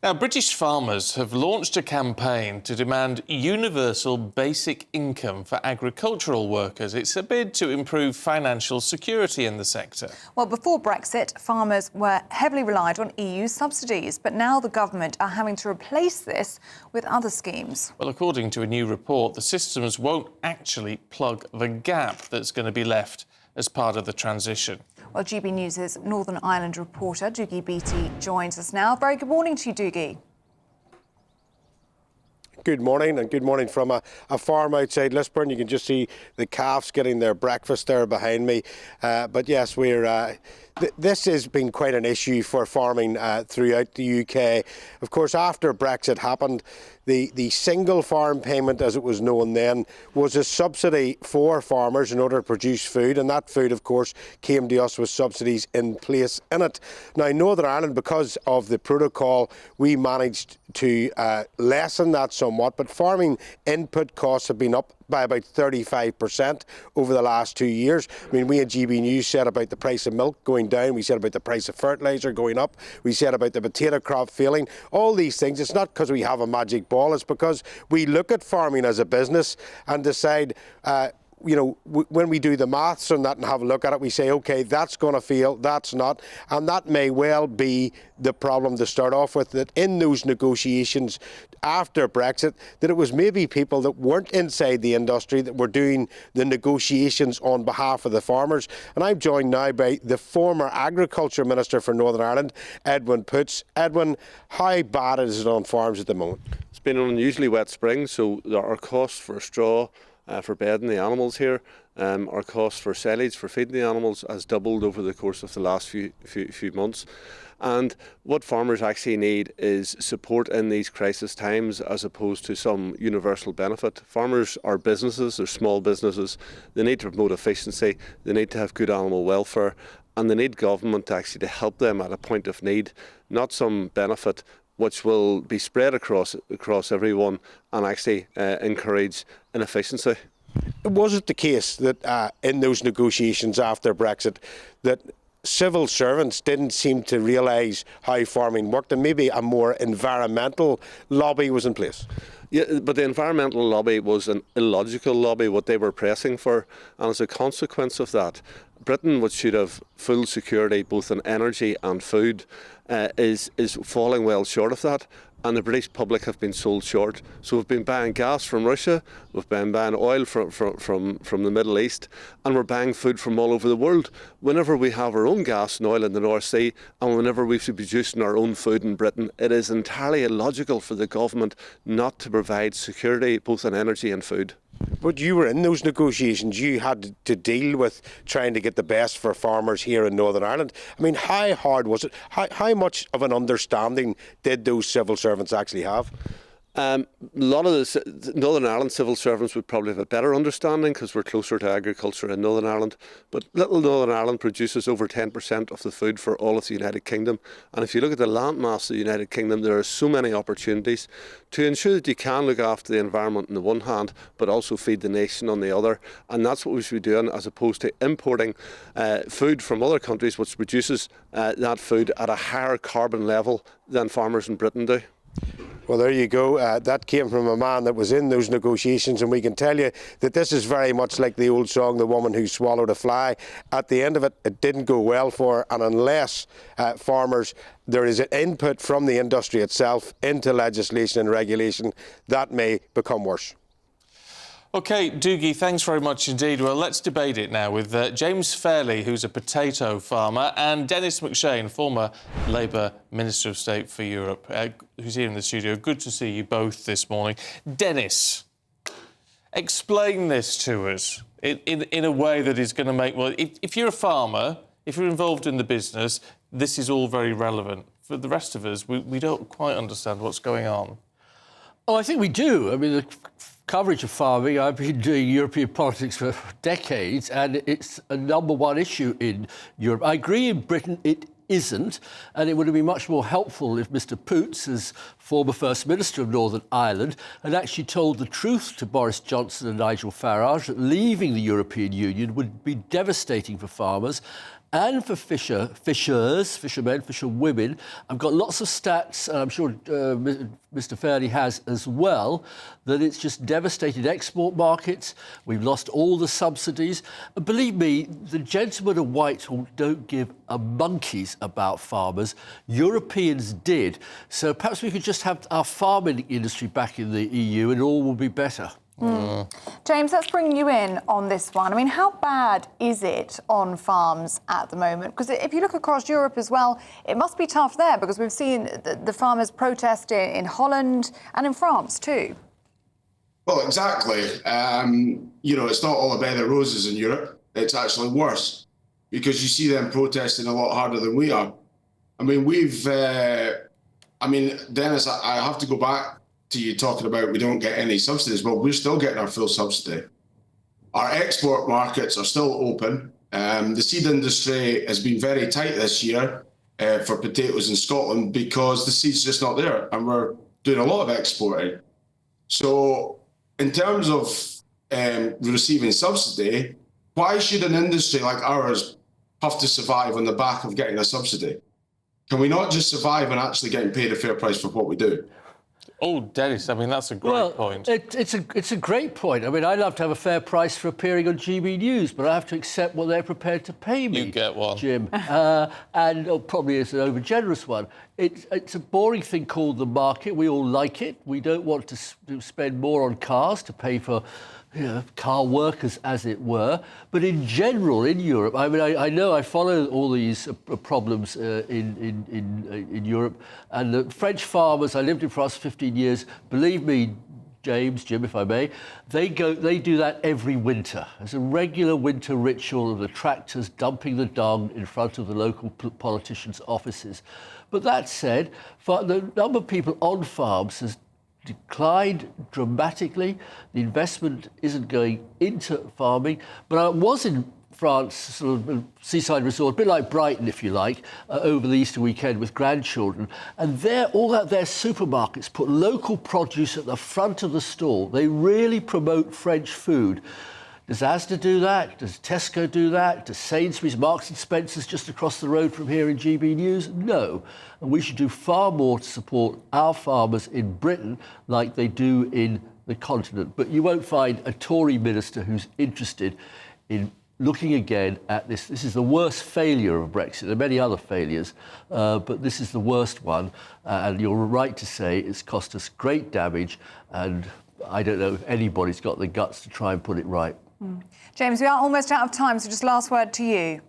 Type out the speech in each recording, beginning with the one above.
Now, British farmers have launched a campaign to demand universal basic income for agricultural workers. It's a bid to improve financial security in the sector. Well, before Brexit, farmers were heavily reliant on EU subsidies, but now the government are having to replace this with other schemes. Well, according to a new report, the systems won't actually plug the gap that's going to be left as part of the transition. Well, GBNews' Northern Ireland reporter, Dougie Beattie, joins us now. Very good morning to you, Dougie. Good morning, and good morning from a farm outside Lisburn. You can just see the calves getting their breakfast there behind me. But yes, this has been quite an issue for farming throughout the UK. Of course, after Brexit happened, the single farm payment, as it was known then, was a subsidy for farmers in order to produce food, and that food, of course, came to us with subsidies in place in it. Now, Northern Ireland, because of the protocol, we managed to lessen that somewhat, but farming input costs have been up by about 35% over the last 2 years. I mean, we at GBNews said about the price of milk going down, we said about the price of fertiliser going up, we said about the potato crop failing, all these things. It's not because we have a magic ball, it's because we look at farming as a business and decide, when we do the maths on that and have a look at it, we say, OK, that's going to fail, that's not. And that may well be the problem to start off with, that in those negotiations after Brexit, that it was maybe people that weren't inside the industry that were doing the negotiations on behalf of the farmers. And I'm joined now by the former Agriculture Minister for Northern Ireland, Edwin Poots. Edwin, how bad is it on farms at the moment? It's been an unusually wet spring, so there are costs for straw, for bedding the animals here. Our cost for silage for feeding the animals has doubled over the course of the last few months. And what farmers actually need is support in these crisis times, as opposed to some universal benefit. Farmers are businesses, they're small businesses. They need to promote efficiency, they need to have good animal welfare, and they need government actually to help them at a point of need, not some benefit which will be spread across everyone and actually encourage inefficiency. Was it the case that in those negotiations after Brexit that civil servants didn't seem to realise how farming worked, and maybe a more environmental lobby was in place? Yeah, but the environmental lobby was an illogical lobby, what they were pressing for, and as a consequence of that, Britain, which should have full security both in energy and food, is falling well short of that, and the British public have been sold short. So we've been buying gas from Russia, we've been buying oil from the Middle East, and we're buying food from all over the world. Whenever we have our own gas and oil in the North Sea, and whenever we should be producing our own food in Britain, it is entirely illogical for the government not to provide security both in energy and food. But you were in those negotiations. You had to deal with trying to get the best for farmers here in Northern Ireland. I mean, how hard was it? How much of an understanding did those civil servants actually have? A lot of the Northern Ireland civil servants would probably have a better understanding because we're closer to agriculture in Northern Ireland. But little Northern Ireland produces over 10% of the food for all of the United Kingdom. And if you look at the landmass of the United Kingdom, there are so many opportunities to ensure that you can look after the environment on the one hand, but also feed the nation on the other. And that's what we should be doing, as opposed to importing food from other countries, which produces that food at a higher carbon level than farmers in Britain do. Well, there you go. That came from a man that was in those negotiations, and we can tell you that this is very much like the old song, The Woman Who Swallowed a Fly. At the end of it, it didn't go well for her, and unless farmers, there is an input from the industry itself into legislation and regulation, that may become worse. OK, Dougie, thanks very much indeed. Well, let's debate it now with James Fairley, who's a potato farmer, and Dennis McShane, former Labour Minister of State for Europe, who's here in the studio. Good to see you both this morning. Dennis, explain this to us in a way that is going to make... Well, if you're a farmer, if you're involved in the business, this is all very relevant. For the rest of us, we don't quite understand what's going on. Oh, I think we do. I mean, the coverage of farming, I've been doing European politics for decades, and it's a number one issue in Europe. I agree in Britain it isn't, and it would have been much more helpful if Mr Poots, as former First Minister of Northern Ireland, had actually told the truth to Boris Johnson and Nigel Farage that leaving the European Union would be devastating for farmers and for fishermen, fisherwomen. I've got lots of stats, and I'm sure Mr. Fairley has as well, that it's just devastated export markets. We've lost all the subsidies. And believe me, the gentlemen of Whitehall don't give a monkey's about farmers. Europeans did. So perhaps we could just have our farming industry back in the EU and all will be better. James, let's bring you in on this one. I mean, how bad is it on farms at the moment? Because if you look across Europe as well, it must be tough there because we've seen the farmers protest in Holland and in France too. Well, exactly. It's not all a bed of roses in Europe. It's actually worse because you see them protesting a lot harder than we are. I mean, Dennis, I have to go back to you talking about we don't get any subsidies. Well, we're still getting our full subsidy. Our export markets are still open. The seed industry has been very tight this year for potatoes in Scotland because the seed's just not there and we're doing a lot of exporting. So in terms of receiving subsidy, why should an industry like ours have to survive on the back of getting a subsidy? Can we not just survive and actually getting paid a fair price for what we do? Oh, Dennis, I mean, that's a great point. It's a great point. I mean, I'd love to have a fair price for appearing on GBNews, but I have to accept what they're prepared to pay me. You get one. Jim. And probably it's an over-generous one. It's a boring thing called the market. We all like it. We don't want to spend more on cars to pay for car workers, as it were. But in general, in Europe, I mean, I know I follow all these problems in Europe. And the French farmers, I lived in France for 15 years, believe me, Jim, if I may, they do that every winter. It's a regular winter ritual of the tractors dumping the dung in front of the local politicians' offices. But that said, the number of people on farms has declined dramatically. The investment isn't going into farming. But I was in France, sort of a seaside resort, a bit like Brighton, if you like, over the Easter weekend with grandchildren. And their supermarkets put local produce at the front of the store. They really promote French food. Does Asda do that? Does Tesco do that? Does Sainsbury's, Marks and Spencer's just across the road from here in GB News? No. And we should do far more to support our farmers in Britain like they do in the continent. But you won't find a Tory minister who's interested in looking again at this. This is the worst failure of Brexit. There are many other failures, but this is the worst one. And you're right to say it's cost us great damage. And I don't know if anybody's got the guts to try and put it right. James, we are almost out of time, so just last word to you.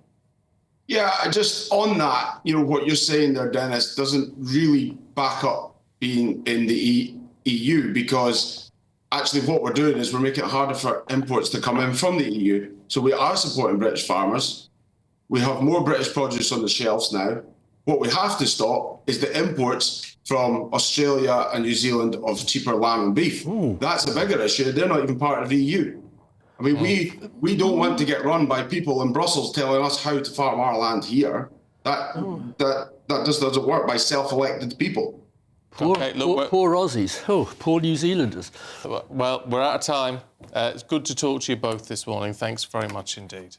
Yeah, just on that, what you're saying there, Dennis, doesn't really back up being in the EU because actually what we're doing is we're making it harder for imports to come in from the EU. So we are supporting British farmers. We have more British produce on the shelves now. What we have to stop is the imports from Australia and New Zealand of cheaper lamb and beef. Ooh. That's a bigger issue. They're not even part of the EU. I mean, we don't want to get run by people in Brussels telling us how to farm our land here. That just doesn't work by self-elected people. Poor Aussies. Oh, poor New Zealanders. Well, we're out of time. It's good to talk to you both this morning. Thanks very much indeed.